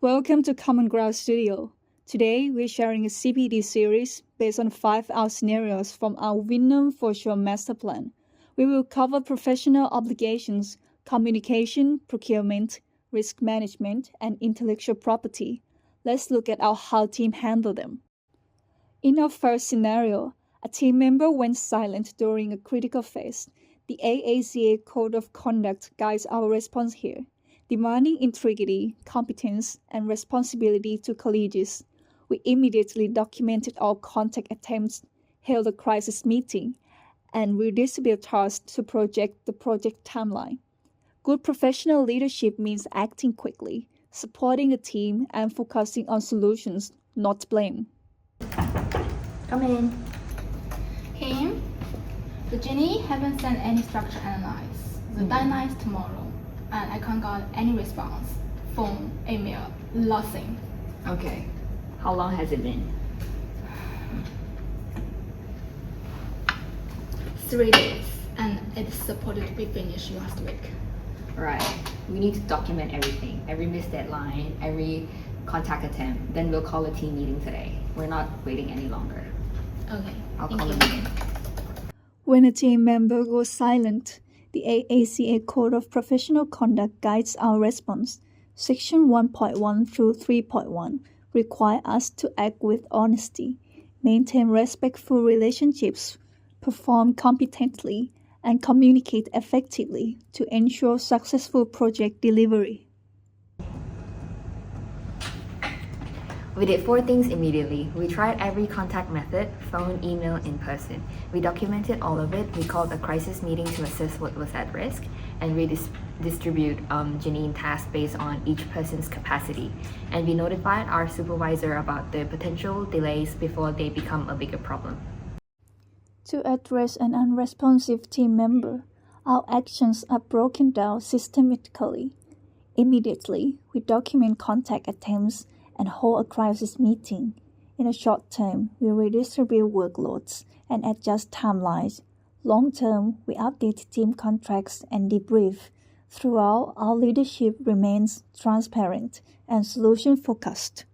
Welcome to Common Ground Studio. Today, we're sharing a CPD series based on 5 scenarios from our Vietnam for Sure master plan. We will cover professional obligations, communication, procurement, risk management, and intellectual property. Let's look at how team handle them. In our first scenario, a team member went silent during a critical phase. The AACA Code of Conduct guides our response here, demanding integrity, competence, and responsibility to colleagues. We immediately documented all contact attempts, held a crisis meeting, and redistributed tasks to project the project timeline. Good professional leadership means acting quickly, supporting the team, and focusing on solutions, not blame. Come in. Kim, the Jenny haven't sent any structure analyze. The deadline is tomorrow, and I can't get any response. Phone, email, nothing. Okay. How long has it been? 3 days, and it's supposed to be finished last week. Right. We need to document everything. Every missed deadline, every contact attempt. Then we'll call a team meeting today. We're not waiting any longer. Okay, I'll thank call you. a meeting. When a team member goes silent, the AACA Code of Professional Conduct guides our response. Section 1.1 through 3.1 require us to act with honesty, maintain respectful relationships, perform competently, and communicate effectively to ensure successful project delivery. We did 4 things immediately. We tried every contact method, phone, email, in person. We documented all of it. We called a crisis meeting to assess what was at risk, and we distribute Janine tasks based on each person's capacity. And we notified our supervisor about the potential delays before they become a bigger problem. To address an unresponsive team member, our actions are broken down systematically. Immediately, we document contact attempts and hold a crisis meeting. In the short term, we redistribute workloads and adjust timelines. Long term, we update team contracts and debrief. Throughout, our leadership remains transparent and solution-focused.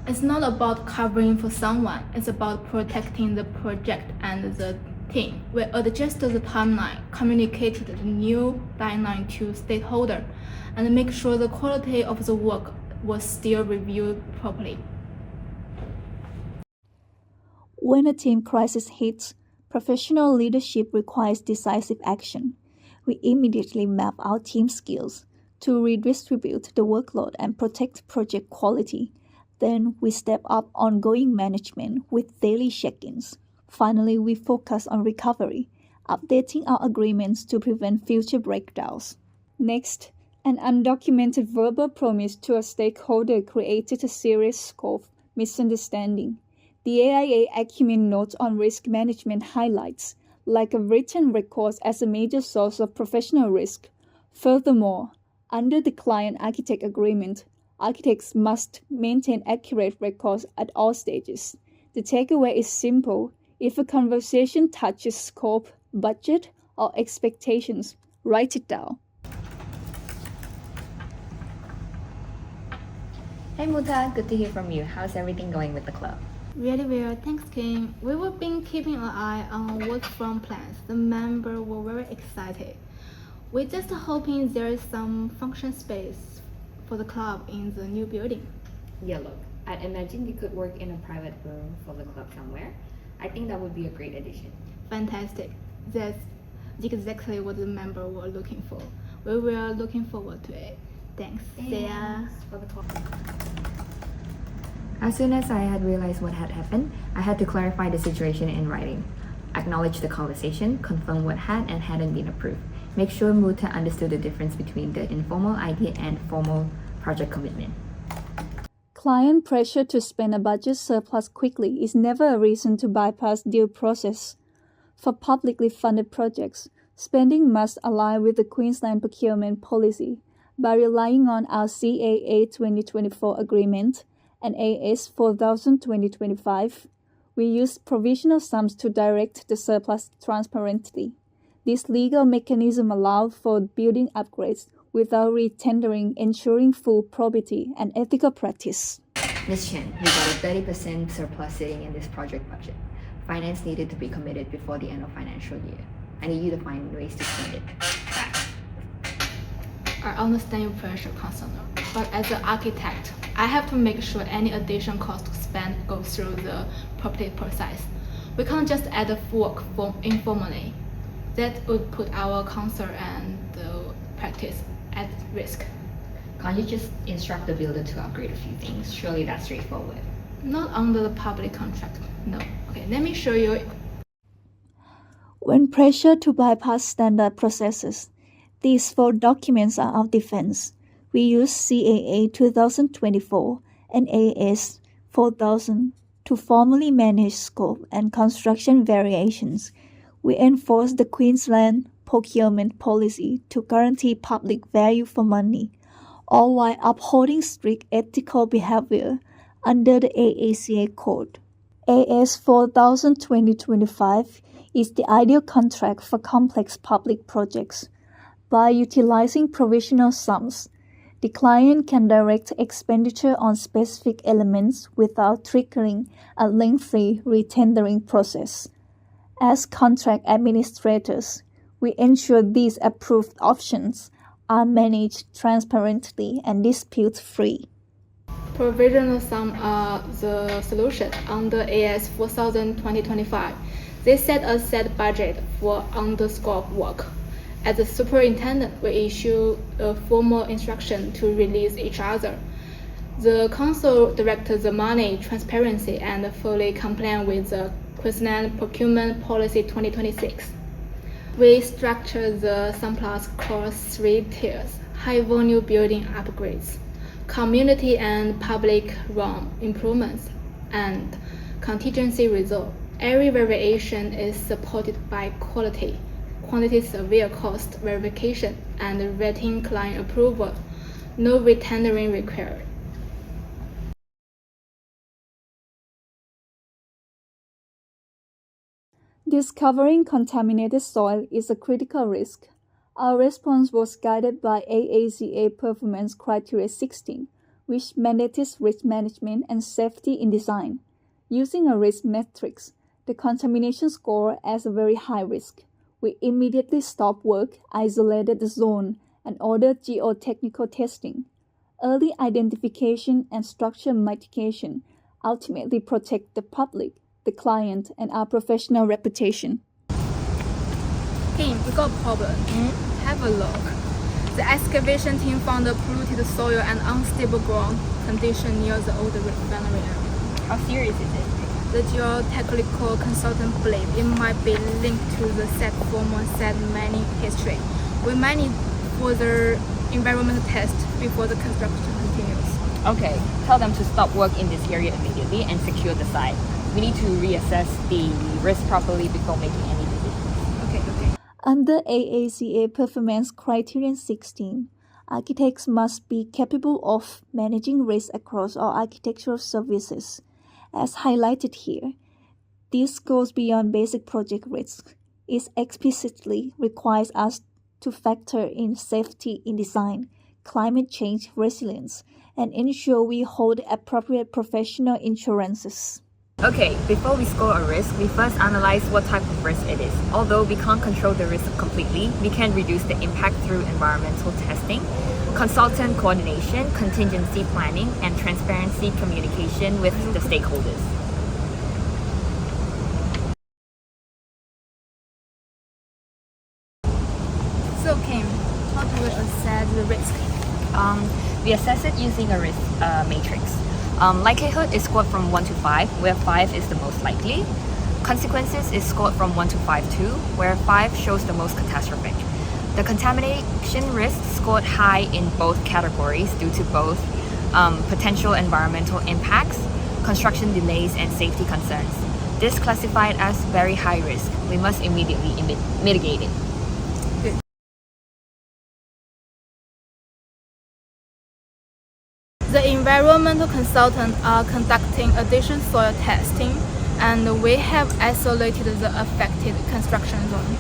It's not about covering for someone, it's about protecting the project and the team. We adjusted the timeline, communicated the new deadline to stakeholder, and make sure the quality of the work was still reviewed properly. When a team crisis hits, professional leadership requires decisive action. We immediately map our team skills to redistribute the workload and protect project quality. Then we step up ongoing management with daily check-ins. Finally, we focus on recovery, updating our agreements to prevent future breakdowns. Next, an undocumented verbal promise to a stakeholder created a serious scope misunderstanding. The AIA Acumen note on risk management highlights lack of written records as a major source of professional risk. Furthermore, under the client-architect agreement, architects must maintain accurate records at all stages. The takeaway is simple. If a conversation touches scope, budget, or expectations, write it down. Hey Muta, good to hear from you. How's everything going with the club? Really well, thanks Kim. We've been keeping an eye on work from plans. The members were very excited. We're just hoping there is some function space for the club in the new building. Yeah, look, I'd imagine you could work in a private room for the club somewhere. I think that would be a great addition. Fantastic. That's exactly what the members were looking for. We were looking forward to it. Thanks. See ya. For the call. As soon as I had realized what had happened, I had to clarify the situation in writing, acknowledge the conversation, confirm what had and hadn't been approved, make sure Muta understood the difference between the informal idea and formal project commitment. Client pressure to spend a budget surplus quickly is never a reason to bypass due process. For publicly funded projects, spending must align with the Queensland procurement policy by relying on our CAA 2024 agreement and AS 4000 2025. We use provisional sums to direct the surplus transparently. This legal mechanism allowed for building upgrades without retendering, ensuring full probity and ethical practice. Ms. Chen, we got a 30% surplus sitting in this project budget. Finance needed to be committed before the end of financial year. I need you to find ways to spend it. I understand your pressure, Consular, but as an architect, I have to make sure any additional cost to spend goes through the property process. We can't just add the work informally. That would put our council and the practice at risk. Can't you just instruct the builder to upgrade a few things? Surely that's straightforward. Not under the public contract, no. Okay, let me show you. When pressured to bypass standard processes, these 4 documents are our defense. We use CAA 2024 and AS 4000 to formally manage scope and construction variations. We enforce the Queensland procurement policy to guarantee public value for money, all while upholding strict ethical behavior under the AACA Code. AS 4000 2025 is the ideal contract for complex public projects. By utilizing provisional sums, the client can direct expenditure on specific elements without triggering a lengthy retendering process. As contract administrators, we ensure these approved options are managed transparently and dispute-free. Provisional sum are the solution under AS 4000 2025. They set a set budget for under-scope work. As a superintendent, we issue a formal instruction to release each other. The council directs the money transparency and fully comply with the Queensland Procurement Policy 2026. We structure the surplus across 3 tiers: high-volume building upgrades, community and public realm improvements, and contingency reserve. Every variation is supported by quality, quantity severe cost verification, and written client approval. No retendering required. Discovering contaminated soil is a critical risk. Our response was guided by AACA Performance Criteria 16, which mandates risk management and safety in design. Using a risk matrix, the contamination score as a very high risk. We immediately stopped work, isolated the zone, and ordered geotechnical testing. Early identification and structure mitigation ultimately protect the public, the client, and our professional reputation. Team, we got a problem. Have a look. The excavation team found a polluted soil and unstable ground condition near the old refinery area. How serious is it? The geotechnical consultant believes it might be linked to the set former set mining history. We might need further environmental tests before the construction continues. Okay, tell them to stop work in this area immediately and secure the site. We need to reassess the risk properly before making any decisions. Okay. Under AACA Performance Criterion 16, architects must be capable of managing risk across all architectural services. As highlighted here, this goes beyond basic project risk. It explicitly requires us to factor in safety in design, climate change resilience, and ensure we hold appropriate professional insurances. Okay, before we score a risk, we first analyze what type of risk it is. Although we can't control the risk completely, we can reduce the impact through environmental testing, consultant coordination, contingency planning, and transparency communication with the stakeholders. So Kim, how do we assess the risk? We assess it using a risk matrix. Likelihood is scored from 1 to 5, where 5 is the most likely. Consequences is scored from 1 to 5 too, where 5 shows the most catastrophic. The contamination risk scored high in both categories due to both potential environmental impacts, construction delays, and safety concerns. This classified as very high risk. We must immediately mitigate it. The environmental consultants are conducting additional soil testing, and we have isolated the affected construction zone.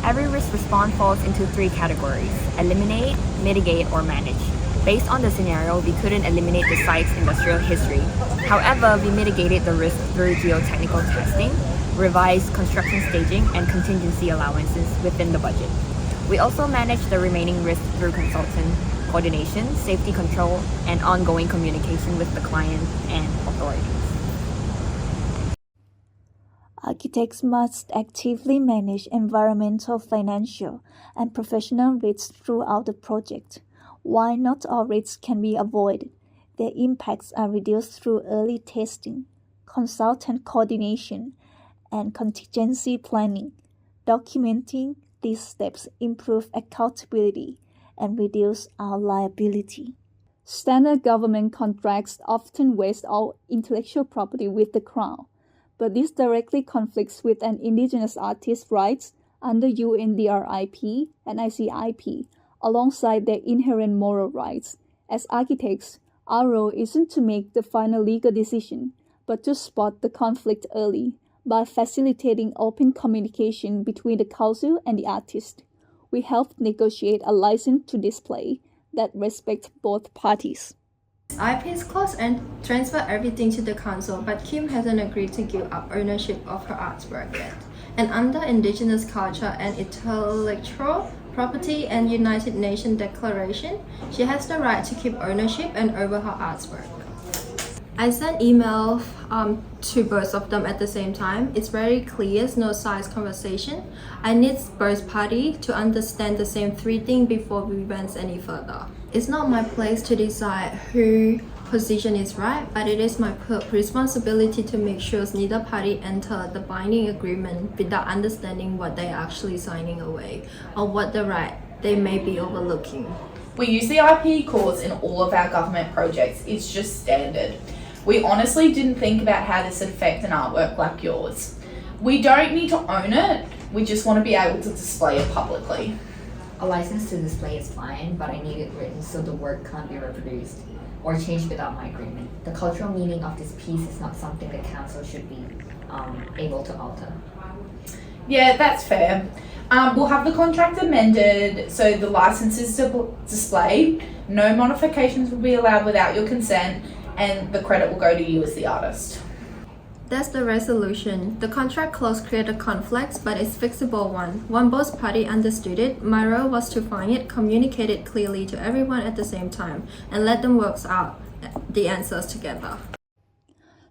Every risk response falls into 3 categories: eliminate, mitigate, or manage. Based on the scenario, we couldn't eliminate the site's industrial history. However, we mitigated the risk through geotechnical testing, revised construction staging, and contingency allowances within the budget. We also managed the remaining risk through consultant coordination, safety control, and ongoing communication with the client and authorities. Architects must actively manage environmental, financial, and professional risks throughout the project. While not all risks can be avoided, their impacts are reduced through early testing, consultant coordination, and contingency planning. Documenting these steps improve accountability and reduce our liability. Standard government contracts often waste our intellectual property with the Crown, but this directly conflicts with an Indigenous artist's rights under UNDRIP and ICIP, alongside their inherent moral rights. As architects, our role isn't to make the final legal decision, but to spot the conflict early by facilitating open communication between the council and the artist. We helped negotiate a license to display that respects both parties. IP's close and transfer everything to the council, but Kim hasn't agreed to give up ownership of her artwork yet. And under Indigenous culture and intellectual property and United Nations Declaration, she has the right to keep ownership and over her artwork. I sent email to both of them at the same time. It's very clear, no size conversation. I need both parties to understand the same 3 things before we advance any further. It's not my place to decide whose position is right, but it is my responsibility to make sure neither party enter the binding agreement without understanding what they are actually signing away or what the right they may be overlooking. We use the IP clause in all of our government projects. It's just standard. We honestly didn't think about how this would affect an artwork like yours. We don't need to own it, we just want to be able to display it publicly. A license to display is fine, but I need it written so the work can't be reproduced or changed without my agreement. The cultural meaning of this piece is not something the council should be able to alter. Yeah, that's fair. We'll have the contract amended so the license is displayed, no modifications will be allowed without your consent, and the credit will go to you as the artist. That's the resolution. The contract clause created conflicts, but it's fixable one. When both parties understood it, my role was to find it, communicate it clearly to everyone at the same time, and let them work out the answers together.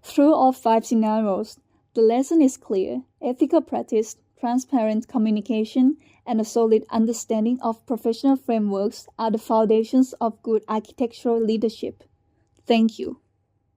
Through all 5 scenarios, the lesson is clear: ethical practice, transparent communication, and a solid understanding of professional frameworks are the foundations of good architectural leadership. Thank you.